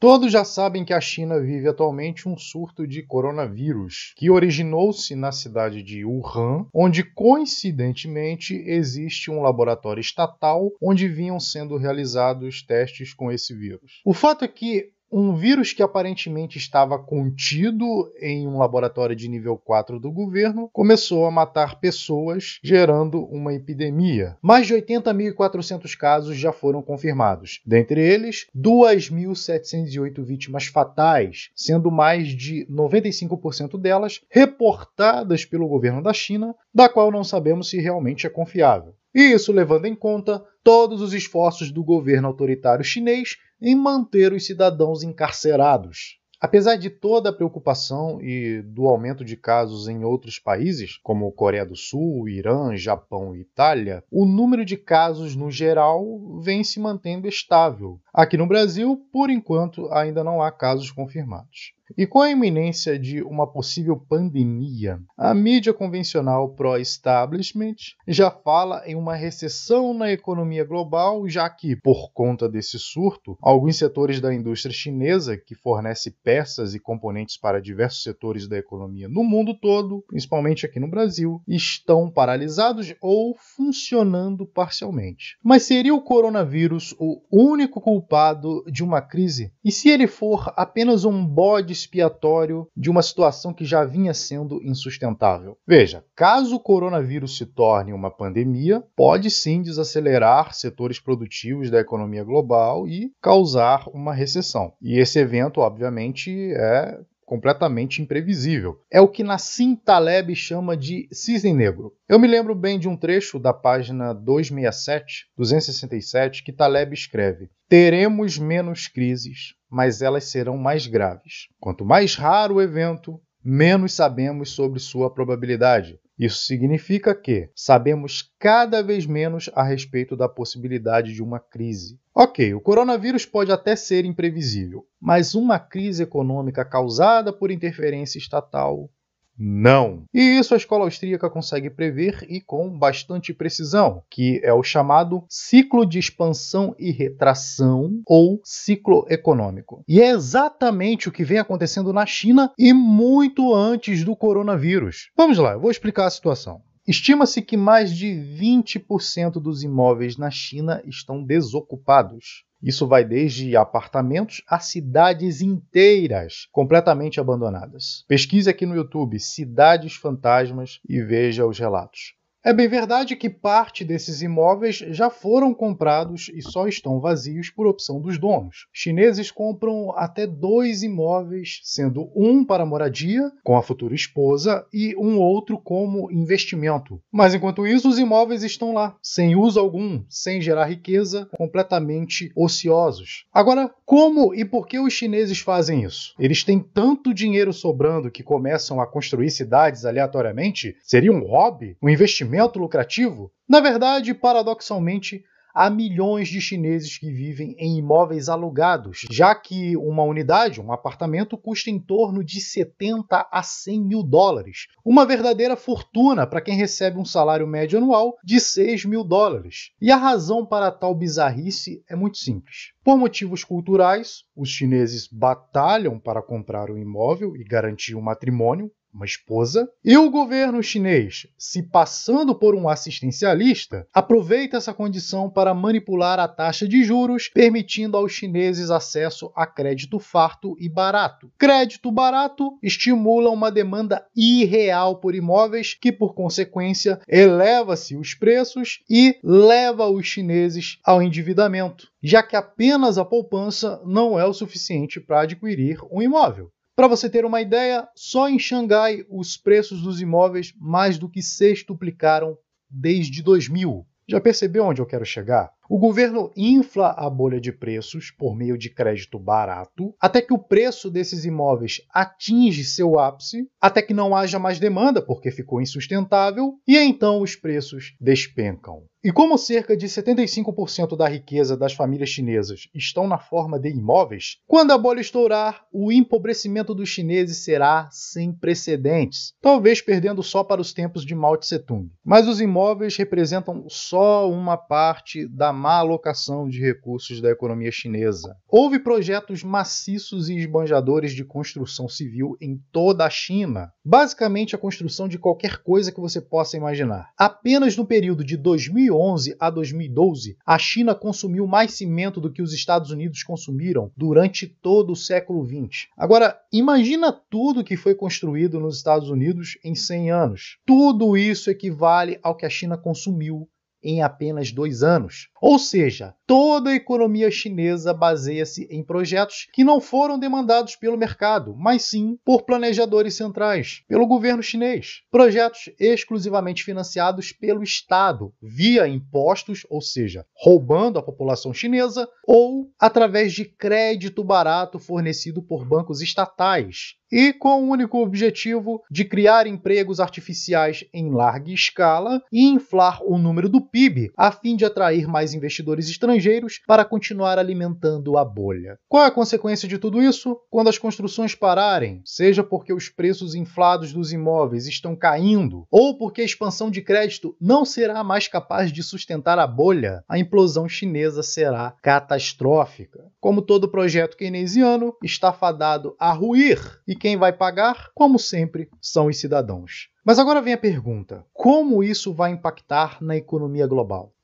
Todos já sabem que a China vive atualmente um surto de coronavírus, que originou-se na cidade de Wuhan, onde coincidentemente existe um laboratório estatal onde vinham sendo realizados testes com esse vírus. O fato é que um vírus que aparentemente estava contido em um laboratório de nível 4 do governo começou a matar pessoas, gerando uma epidemia. Mais de 80.400 casos já foram confirmados. Dentre eles, 2.708 vítimas fatais, sendo mais de 95% delas reportadas pelo governo da China, da qual não sabemos se realmente é confiável. E isso levando em conta todos os esforços do governo autoritário chinês em manter os cidadãos encarcerados. Apesar de toda a preocupação e do aumento de casos em outros países, como Coreia do Sul, Irã, Japão e Itália, o número de casos no geral vem se mantendo estável. Aqui no Brasil, por enquanto, ainda não há casos confirmados. E com a iminência de uma possível pandemia, a mídia convencional pró-establishment já fala em uma recessão na economia global, já que, por conta desse surto, alguns setores da indústria chinesa, que fornece peças e componentes para diversos setores da economia no mundo todo, principalmente aqui no Brasil, estão paralisados ou funcionando parcialmente. Mas seria o coronavírus o único culpado de uma crise? E se ele for apenas um bode expiatório de uma situação que já vinha sendo insustentável? Veja, caso o coronavírus se torne uma pandemia, pode sim desacelerar setores produtivos da economia global e causar uma recessão. E esse evento, obviamente, é completamente imprevisível. É o que Nassim Taleb chama de cisne negro. Eu me lembro bem de um trecho da página 267, que Taleb escreve: "Teremos menos crises, mas elas serão mais graves. Quanto mais raro o evento, menos sabemos sobre sua probabilidade. Isso significa que sabemos cada vez menos a respeito da possibilidade de uma crise." Ok, o coronavírus pode até ser imprevisível, mas uma crise econômica causada por interferência estatal, não. E isso a escola austríaca consegue prever e com bastante precisão, que é o chamado ciclo de expansão e retração ou ciclo econômico. E é exatamente o que vem acontecendo na China e muito antes do coronavírus. Vamos lá, eu vou explicar a situação. Estima-se que mais de 20% dos imóveis na China estão desocupados. Isso vai desde apartamentos a cidades inteiras completamente abandonadas. Pesquise aqui no YouTube Cidades Fantasmas e veja os relatos. É bem verdade que parte desses imóveis já foram comprados e só estão vazios por opção dos donos. Chineses compram até 2 imóveis, sendo um para moradia, com a futura esposa, e um outro como investimento. Mas enquanto isso, os imóveis estão lá, sem uso algum, sem gerar riqueza, completamente ociosos. Agora, como e por que os chineses fazem isso? Eles têm tanto dinheiro sobrando que começam a construir cidades aleatoriamente? Seria um hobby? Um investimento lucrativo? Na verdade, paradoxalmente, há milhões de chineses que vivem em imóveis alugados, já que uma unidade, um apartamento, custa em torno de 70 a 100 mil dólares. Uma verdadeira fortuna para quem recebe um salário médio anual de 6 mil dólares. E a razão para tal bizarrice é muito simples. Por motivos culturais, os chineses batalham para comprar um imóvel e garantir um matrimônio, uma esposa, e o governo chinês, se passando por um assistencialista, aproveita essa condição para manipular a taxa de juros, permitindo aos chineses acesso a crédito farto e barato. Crédito barato estimula uma demanda irreal por imóveis, que por consequência eleva-se os preços e leva os chineses ao endividamento, já que apenas a poupança não é o suficiente para adquirir um imóvel. Para você ter uma ideia, só em Xangai os preços dos imóveis mais do que sextuplicaram desde 2000. Já percebeu onde eu quero chegar? O governo infla a bolha de preços por meio de crédito barato, até que o preço desses imóveis atinge seu ápice, até que não haja mais demanda porque ficou insustentável, e então os preços despencam. E como cerca de 75% da riqueza das famílias chinesas estão na forma de imóveis, quando a bolha estourar, o empobrecimento dos chineses será sem precedentes, talvez perdendo só para os tempos de Mao Tse-tung. Mas os imóveis representam só uma parte da má alocação de recursos da economia chinesa. Houve projetos maciços e esbanjadores de construção civil em toda a China. Basicamente, a construção de qualquer coisa que você possa imaginar. Apenas no período de 2011 a 2012, a China consumiu mais cimento do que os Estados Unidos consumiram durante todo o século XX. Agora, imagina tudo que foi construído nos Estados Unidos em 100 anos. Tudo isso equivale ao que a China consumiu em apenas 2 anos. Ou seja, toda a economia chinesa baseia-se em projetos que não foram demandados pelo mercado, mas sim por planejadores centrais, pelo governo chinês. Projetos exclusivamente financiados pelo Estado, via impostos, ou seja, roubando a população chinesa, ou através de crédito barato fornecido por bancos estatais, e com o único objetivo de criar empregos artificiais em larga escala e inflar o número do PIB, a fim de atrair mais investidores estrangeiros para continuar alimentando a bolha. Qual é a consequência de tudo isso? Quando as construções pararem, seja porque os preços inflados dos imóveis estão caindo, ou porque a expansão de crédito não será mais capaz de sustentar a bolha, a implosão chinesa será catastrófica. Como todo projeto keynesiano, está fadado a ruir, e quem vai pagar, como sempre, são os cidadãos. Mas agora vem a pergunta: como isso vai impactar na economia global?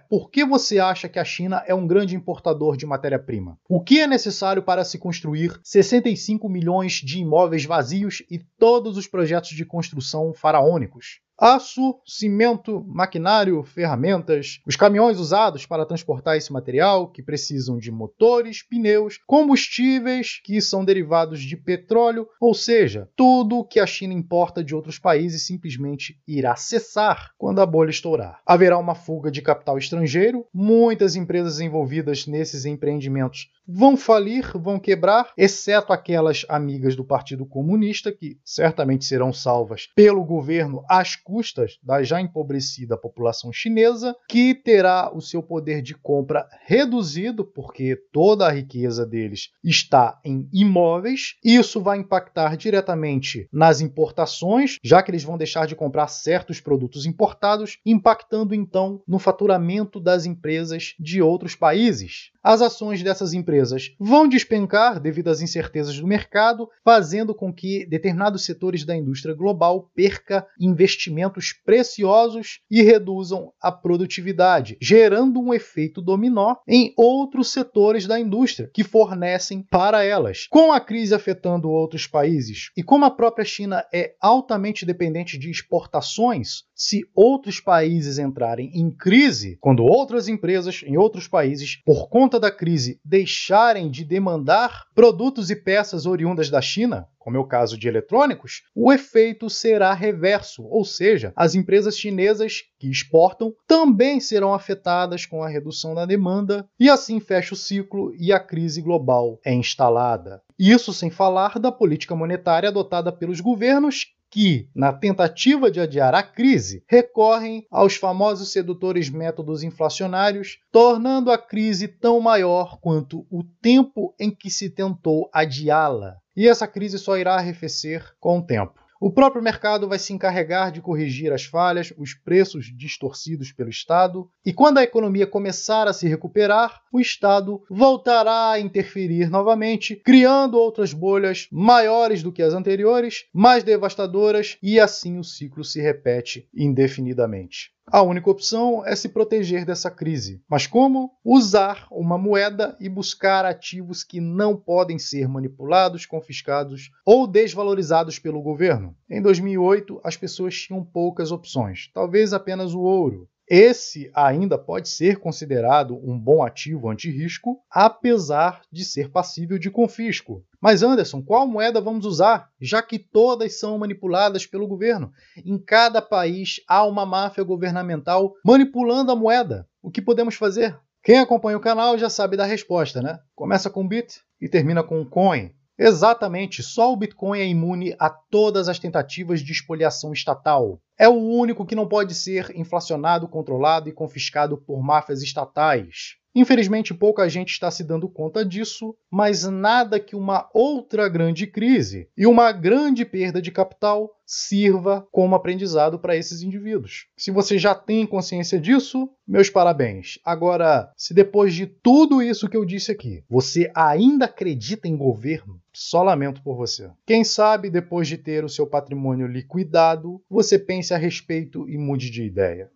Por que você acha que a China é um grande importador de matéria-prima? O que é necessário para se construir 65 milhões de imóveis vazios e todos os projetos de construção faraônicos? Aço, cimento, maquinário, ferramentas, os caminhões usados para transportar esse material, que precisam de motores, pneus, combustíveis que são derivados de petróleo, ou seja, tudo que a China importa de outros países simplesmente irá cessar quando a bolha estourar. Haverá uma fuga de capital estrangeiro, muitas empresas envolvidas nesses empreendimentos vão falir, vão quebrar, exceto aquelas amigas do Partido Comunista, que certamente serão salvas pelo governo às custas da já empobrecida população chinesa, que terá o seu poder de compra reduzido, porque toda a riqueza deles está em imóveis. Isso vai impactar diretamente nas importações, já que eles vão deixar de comprar certos produtos importados, impactando então no faturamento das empresas de outros países. As ações dessas empresas vão despencar devido às incertezas do mercado, fazendo com que determinados setores da indústria global percam investimentos preciosos e reduzam a produtividade, gerando um efeito dominó em outros setores da indústria que fornecem para elas. Com a crise afetando outros países e como a própria China é altamente dependente de exportações, se outros países entrarem em crise, quando outras empresas em outros países, por conta da crise, deixarem de demandar produtos e peças oriundas da China, como é o caso de eletrônicos, o efeito será reverso, ou seja, as empresas chinesas que exportam também serão afetadas com a redução da demanda, e assim fecha o ciclo e a crise global é instalada. Isso sem falar da política monetária adotada pelos governos que, na tentativa de adiar a crise, recorrem aos famosos sedutores métodos inflacionários, tornando a crise tão maior quanto o tempo em que se tentou adiá-la. E essa crise só irá arrefecer com o tempo. O próprio mercado vai se encarregar de corrigir as falhas, os preços distorcidos pelo Estado, e quando a economia começar a se recuperar, o Estado voltará a interferir novamente, criando outras bolhas maiores do que as anteriores, mais devastadoras, e assim o ciclo se repete indefinidamente. A única opção é se proteger dessa crise. Mas como? Usar uma moeda e buscar ativos que não podem ser manipulados, confiscados ou desvalorizados pelo governo. Em 2008, as pessoas tinham poucas opções, talvez apenas o ouro. Esse ainda pode ser considerado um bom ativo anti-risco, apesar de ser passível de confisco. Mas Anderson, qual moeda vamos usar, já que todas são manipuladas pelo governo? Em cada país há uma máfia governamental manipulando a moeda. O que podemos fazer? Quem acompanha o canal já sabe da resposta, né? Começa com Bit e termina com Coin. Exatamente, só o Bitcoin é imune a todas as tentativas de espoliação estatal. É o único que não pode ser inflacionado, controlado e confiscado por máfias estatais. Infelizmente, pouca gente está se dando conta disso, mas nada que uma outra grande crise e uma grande perda de capital sirva como aprendizado para esses indivíduos. Se você já tem consciência disso, meus parabéns. Agora, se depois de tudo isso que eu disse aqui, você ainda acredita em governo, só lamento por você. Quem sabe, depois de ter o seu patrimônio liquidado, você pense a respeito e mude de ideia.